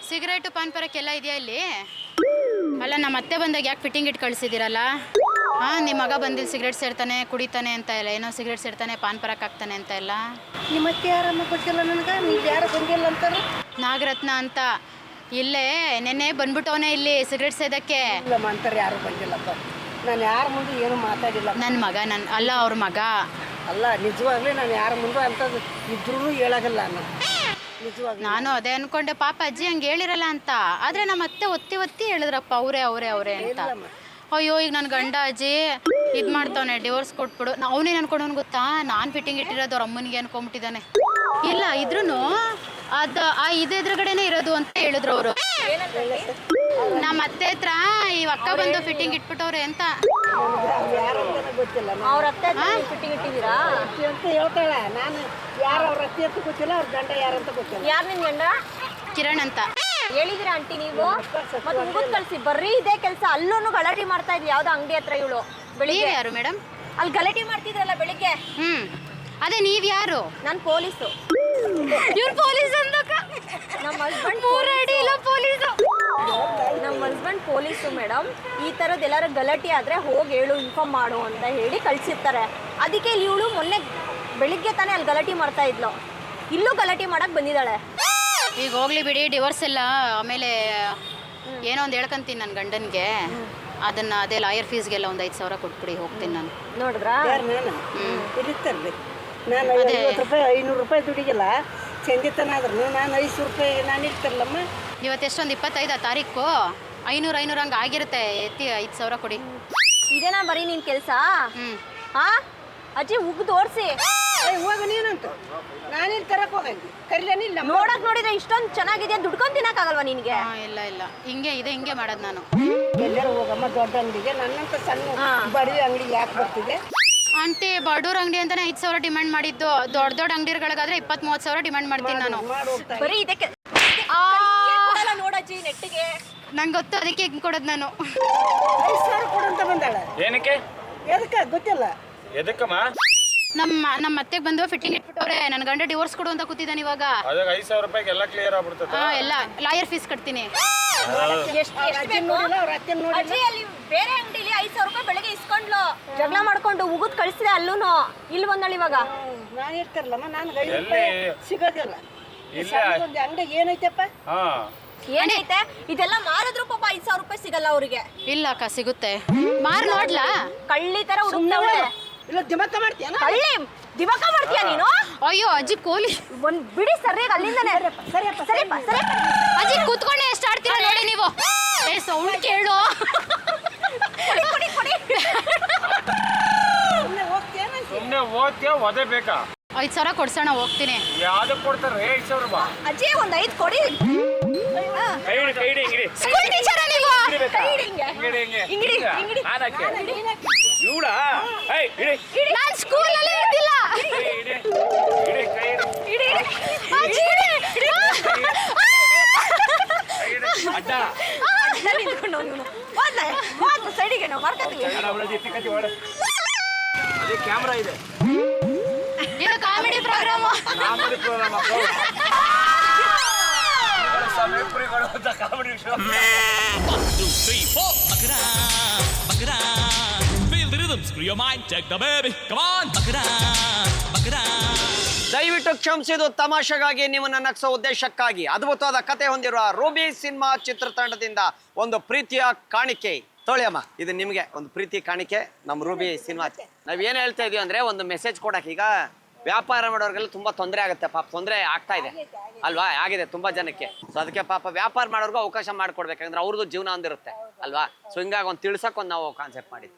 Cigarette PAN ಪರಕ್ಕೆಲ್ಲ ಇದೆಯಾ ಇಲ್ಲಿ? ಅಲ್ಲ ನಮ್ಮ ಅತ್ತೆ ಬಂದಾಗ ಯಾಕೆ ಫಿಟ್ಟಿಂಗ್ ಇಟ್ಟು ಕಳಿಸಿದ್ದೀರಲ್ಲ? ಹಾಂ, ನಿಮ್ಮ ಮಗ ಬಂದಿಲ್ಲ ಸಿಗರೇಟ್ ಸೇರ್ತಾನೆ ಕುಡಿತಾನೆ ಅಂತ ಇಲ್ಲ, ಏನೋ ಸಿಗರೇಟ್ ಸೇರ್ತಾನೆ ಪಾನ್ ಪರಕ್ ಹಾಕ್ತಾನೆ ಅಂತ ಇಲ್ಲ. ನಿಮ್ಮ ಅತ್ತೆ ಯಾರಮ್ಮ ಗೊತ್ತಿಲ್ಲ ನನಗೆ, ನೀವು ಯಾರು ಬಂದಿಲ್ಲ ಅಂತಾರೆ. ನಾಗರತ್ನ ಅಂತ ಇಲ್ಲೇ ನೆನ್ನೆ ಬಂದ್ಬಿಟ್ಟವನೇ ಇಲ್ಲಿ ಸಿಗರೇಟ್ ಸೇದಕ್ಕೆ. ಇಲ್ಲಮ್ಮ ಅಂತಾರೆ, ಯಾರು ಬಂದಿಲ್ಲಪ್ಪ. ನಾನು ಯಾರ ಮುಂದೆ ಏನು ಮಾತಾಡಿಲ್ಲ. ನನ್ನ ಮಗ ಅಲ್ಲ ಅವ್ರ ಮಗ ಅಲ್ಲ, ನಿಜವಾಗ್ಲೂ ನಾನು ಯಾರ ಮುಂದೆ ಅಂಥದ್ದು ಇದ್ರೂ ಹೇಳಾಗಲ್ಲ ನಾನು ನಿಜವಾಗ್ಲೂ. ನಾನು ಅದೇ ಅನ್ಕೊಂಡೆ, ಪಾಪ ಅಜ್ಜಿ ಹಂಗೆ ಹೇಳಿರಲ್ಲ ಅಂತ. ಆದರೆ ನಮ್ಮ ಅತ್ತೆ ಒತ್ತಿ ಹೇಳಿದ್ರಪ್ಪ ಅವರೇ ಅಂತ. ಅಯ್ಯೋ, ಈಗ ನನ್ನ ಗಂಡ ಅಜ್ಜಿ ಇದು ಮಾಡ್ತಾವನೆ, ಡಿವೋರ್ಸ್ ಕೊಟ್ಬಿಡು. ಅವನೇನು ಅನ್ಕೊಂಡವನು ಗೊತ್ತಾ, ನಾನು ಫಿಟ್ಟಿಂಗ್ ಇಟ್ಟಿರೋದು ಅವ್ರ ಅಮ್ಮನಿಗೆ ಅನ್ಕೊಂಬಿಟ್ಟಿದ್ದಾನೆ. ಇಲ್ಲ ಇದ್ರೂ ಅದು ಎದುರುಗಡೆನೇ ಇರೋದು ಅಂತ ಹೇಳಿದ್ರು ಅವರು. ನಮ್ಮ ಅತ್ತೆ ಹತ್ರ ಈ ಅಕ್ಕ ಬಂದು ಫಿಟ್ಟಿಂಗ್ ಇಟ್ಬಿಟ್ಟವ್ರೆ ಅಂತ. ಗೊತ್ತಿಲ್ಲ ಅವ್ರ ಅತ್ತೆ ಫಿಟ್ಟಿಂಗ್ ಇಟ್ಟಿದ್ದೀರಾ ಅಂತ ಹೇಳ್ತಾಳೆ. ನಾನು ಯಾರು ಅವ್ರ ಅತ್ತೆ ಅಂತ ಗೊತ್ತಿಲ್ಲ, ಅವ್ರ ಗಂಡ ಯಾರಂತ ಗೊತ್ತಿಲ್ಲ. ಯಾರು ನಿನ್ ಗಂಡ? ಕಿರಣ್ ಅಂತ ಹೇಳಿದಿರಾ ಆಂಟಿ ನೀವು? ಮತ್ತೆ ಮುಗಿದ್ ಕಳ್ಸಿ, ಬರ್ರಿ ಇದೇ ಕೆಲಸ. ಅಲ್ಲೂ ಗಲಾಟೆ ಮಾಡ್ತಾ ಇದ್ವಿ ಯಾವ್ದೋ ಅಂಗಡಿ ಹತ್ರ. ಇವಳು ಬೆಳಿಗ್ಗೆ ಯಾರು ಮೇಡಮ್? ಅಲ್ಲಿ ಗಲಾಟೆ ಮಾಡ್ತಿದ್ರಲ್ಲ ಬೆಳಿಗ್ಗೆ. ಅದೇ ನೀವ್ ಯಾರು? ನಾನು ಪೊಲೀಸು. ಇವ್ರು ಪೊಲೀಸ್ ಅಂದಕ್ಕ? ನಮ್ಮ ಹಸ್ಬೆಂಡ್ ಪೊಲೀಸು. ನಮ್ಮ ಹಸ್ಬೆಂಡ್ ಪೊಲೀಸು ಮೇಡಮ್. ಈ ಥರದ್ದು ಎಲ್ಲಾರು ಗಲಾಟೆ ಆದರೆ ಹೋಗಿ ಹೇಳು, ಇನ್ಫಾರ್ಮ್ ಮಾಡು ಅಂತ ಹೇಳಿ ಕಳ್ಸಿರ್ತಾರೆ. ಅದಕ್ಕೆ ಇಲ್ಲಿ ಇವಳು ಮೊನ್ನೆ ಬೆಳಿಗ್ಗೆ ತಾನೇ ಅಲ್ಲಿ ಗಲಾಟೆ ಮಾಡ್ತಾ ಇದ್ಲು. ಇಲ್ಲೂ ಗಲಾಟೆ ಮಾಡಕ್ ಬಂದಿದ್ದಾಳೆ. ಈಗ ಹೋಗ್ಲಿ ಬಿಡಿ, ಡಿವೋರ್ಸ್ ಎಲ್ಲ ಆಮೇಲೆ ಏನೋ ಒಂದು ಹೇಳ್ಕೊಂತೀನಿ ನನ್ನ ಗಂಡನಿಗೆ. ಅದನ್ನ ಅದೇ ಲಾಯರ್ ಫೀಸ್ಗೆಲ್ಲ ಒಂದು 5,000 ಕೊಟ್ಬಿಡಿ, ಹೋಗ್ತೀನಿ ನಾನು. ನೋಡಿದ್ರಾ? ಇರುತ್ತಲ್ರಿ, ನಾನು 50 ರೂಪಾಯಿ 500 ರೂಪಾಯಿ ದುಡಿಗಿಲ್ಲ. ಚಂದಿತನ ಆದ್ರೂ ನಾನು 500 ರೂಪಾಯಿ ನಾನು ಇರ್ತಾರಲ್ಲಮ್ಮ. ಇವತ್ತೆಷ್ಟೊಂದು 25 ತಾರೀಕು 500 ಹಂಗೆ ಆಗಿರುತ್ತೆ. ಎತ್ತಿ 5,000 ಕೊಡಿ. ಇದೇನಾ ಬರೀ ನಿನ್ ಕೆಲಸ? ಹಾ ಅಜ್ಜಿ ಉಗ್ದು ಓಡಿಸಿ ಹೋಗ ನೀನಂತು. ನಾನೇನು ತರಕ್ ಹೋಗಂಗಿ ಕರಿಲೇನಿಲ್ಲ. ನೋಡಕ್ ನೋಡಿದ್ರೆ ಇಷ್ಟೊಂದು ಚೆನ್ನಾಗಿದೆ, ದುಡ್ಕೊಂಡ್ ತಿನ್ನಕ್ಕಾಗಲ್ವಾ ನಿನ್ಗೆ? ಇಲ್ಲ ಹಿಂಗೆ ಮಾಡೋದು ನಾನು. ಎಲ್ಲರೂ ಹೋಗಮ್ಮ ದೊಡ್ಡ ಅಂಗಡಿಗೆ, ನನ್ನಂತ ಸಣ್ಣ ಬಡವಿ ಅಂಗಡಿಗೆ ಯಾಕೆ ಬರ್ತಿದೆ? ಆಂಟಿ, ಬಡವ್ರ ಅಂಗಡಿ ಅಂತಾನೆ 5,000 ಡಿಮ್ಯಾಂಡ್ ಮಾಡಿದ್ದು. ದೊಡ್ಡ ಅಂಗಡಿಗಳಿಗಾದ್ರೆ 20-30,000 ಡಿಮ್ಯಾಂಡ್ ಮಾಡ್ತೀನಿ ನಾನು. ಬರೀ ಇದಕ್ಕೆ ನೋಡಜ್ಜಿ ನೆಟ್ಟಿಗೆ. ನಂಗೆ ಗೊತ್ತು, ಅದಕ್ಕೆ ಹಿಂಗೆ ಕೊಡೋದು ನಾನು. 5,000 ಕೊಡಂತ ಬಂದಾಳೆ. ಏನಕ್ಕೆ? ಎದಕ್ಕೆ ಗೊತ್ತಿಲ್ಲ. ಎದಕ್ಕಮ್ಮ? ನಮ್ಮ ಅತ್ತೆಗೆ ಬಂದು ಫಿಟ್ಟಿಂಗ್ ಇಟ್ಬಿಟ್ಟವ್ರೆ. ನನ್ನ ಗಂಡ ಡಿವೋರ್ಸ್ ಕೊಡು ಅಂತ ಕೂತಿದ್ದಾನೆ ಇವಾಗ. ಅದಾಗ 5,000 ರೂಪಾಯಿಗೆ ಎಲ್ಲ ಕ್ಲಿಯರ್ ಆಗ್ಬಿಡ್ತದೆ. ಎಲ್ಲ ಲಾಯರ್ ಫೀಸ್ ಕಟ್ತೀನಿ. ಅಜ್ಜಿ ಅಲ್ಲಿ ಬೇರೆ ಅಂಗಡಿಲಿ 5,000 ರೂಪಾಯಿ ಬೆಳಗ್ಗೆ ಇಸ್ಕೊಂಡ್ಲು, ಜಗಳ ಮಾಡ್ಕೊಂಡು ಉಗುದ್ ಕಳಿಸಿದೆ. ಅಲ್ಲೂನು ಇಲ್ಲಿ ಬಂದಳು ಇವಾಗ. ನಾನು ಇರ್ತಾರಲ್ಲಮ್ಮ, ನಾನು 5 ರೂಪಾಯಿ ಸಿಗೋದಿಲ್ಲ. ಒಂದು ಅಂಗಡಿ ಏನೈತಪ್ಪ? ಏನೈತೆ ಇದೆಲ್ಲ ಮಾರಿದ್ರು ಪಾಪ 5,000 ರೂಪಾಯಿ ಸಿಗಲ್ಲ ಅವ್ರಿಗೆ. ಇಲ್ಲ ಅಕ್ಕ, ಸಿಗುತ್ತೆ. ಮಾರ್ ನೋಡ್ಲಾ? ಕಳ್ಳಿ ತರ ಹುಡುಕ್ತಾವಳೆ. ಇಲ್ಲ ದಿಮಕ್ಕ ಮಾಡ್ತೀಯ? ಕಳ್ಳಿ ದಿಮಕ ಮಾಡ್ತೀಯ ನೀನು? ಅಯ್ಯೋ ಅಜ್ಜಿ, ಕೋಲಿ ಒಂದ್ ಬಿಡಿ ಸರಿಯಾಗಿ ಅಲ್ಲಿಂದಾನೆ. ಸರಿಯಪ್ಪ ಸರಿಯಪ್ಪ ಸರಿ. ಅಜ್ಜಿ ಕೂತ್ಕೊಂಡೆ ಎಷ್ಟು ಆಡ್ತೀರಾ ನೋಡಿ ನೀವು. ಸೌಂಡ್ ಕೇಳು. ಸುಮ್ಮನೆ ಓದ್ತೀಯ ಒದೆ ಬೇಕಾ? 5,000 ಕೊಡ್ಸೋಣ, ಹೋಗ್ತೀನಿ. ಯಾವ್ದಕ್ಕೆ ಕೊಡ್ತಾರೆ 5,000 ರೂಪಾಯಿ? ಅಜ್ಜಿ ಒಂದ್ 5 ಕೊಡಿ. ಕೈ ಹಿಡಿ ಸ್ಕೂಲ್ ಟೀಚರಾ ನೀವು? ಇವಳಾ? ನಾನು ಸ್ಕೂಲಲ್ಲಿ ಇರ್ತಿಲ್ಲ. ಅಜ್ಜಿ ಸೈಡಿಗೆ ನಾವು ಮಾಡ್ಕೊತೀವಿ. ಕ್ಯಾಮ್ರಾ ಇದೆ. ಇದು comedy program. Comedy show. 1, 2, 3, 4. Bakara. Feel the rhythm, screw your mind, check the baby. Come on, Bakara. ದಯವಿಟ್ಟು ಕ್ಷಮಿಸಿದ್ದು ತಮಾಷೆಗಾಗಿ, ನಿಮ್ಮನ್ನ ನಗಿಸೋ ಉದ್ದೇಶಕ್ಕಾಗಿ ಅದ್ಭುತವಾದ ಕತೆ ಹೊಂದಿರುವ ರೂಬಿ ಸಿನಿಮಾ ಚಿತ್ರತಂಡದಿಂದ ಒಂದು ಪ್ರೀತಿಯ ಕಾಣಿಕೆ. ತೊಳೆಯಮ್ಮ, ಇದು ನಿಮಗೆ ಒಂದು ಪ್ರೀತಿ ಕಾಣಿಕೆ ನಮ್ಮ ರೂಬಿ ಸಿನಿಮಾ. ನಾವ್ ಏನ್ ಹೇಳ್ತಾ ಇದೀವಿ ಅಂದ್ರೆ, ಒಂದು ಮೆಸೇಜ್ ಕೊಡಕ್ಕೆ. ಈಗ ವ್ಯಾಪಾರ ಮಾಡೋರ್ಗೆಲ್ಲ ತುಂಬಾ ತೊಂದರೆ ಆಗುತ್ತೆ, ಪಾಪ ತೊಂದರೆ ಆಗ್ತಾ ಇದೆ ಅಲ್ವಾ? ಆಗಿದೆ ತುಂಬಾ ಜನಕ್ಕೆ. ಸೊ ಅದಕ್ಕೆ ಪಾಪ ವ್ಯಾಪಾರ ಮಾಡೋರ್ಗೂ ಅವಕಾಶ ಮಾಡ್ಕೊಡ್ಬೇಕಂದ್ರೆ ಅವ್ರದ್ದು ಜೀವನ ಒಂದಿರುತ್ತೆ ಅಲ್ವಾ? ಸೊ ಹಿಂಗಾಗಿ ಒಂದು ತಿಳ್ಸಕ್ ಒಂದು ನಾವು ಕಾನ್ಸೆಪ್ಟ್ ಮಾಡಿದ್ವಿ.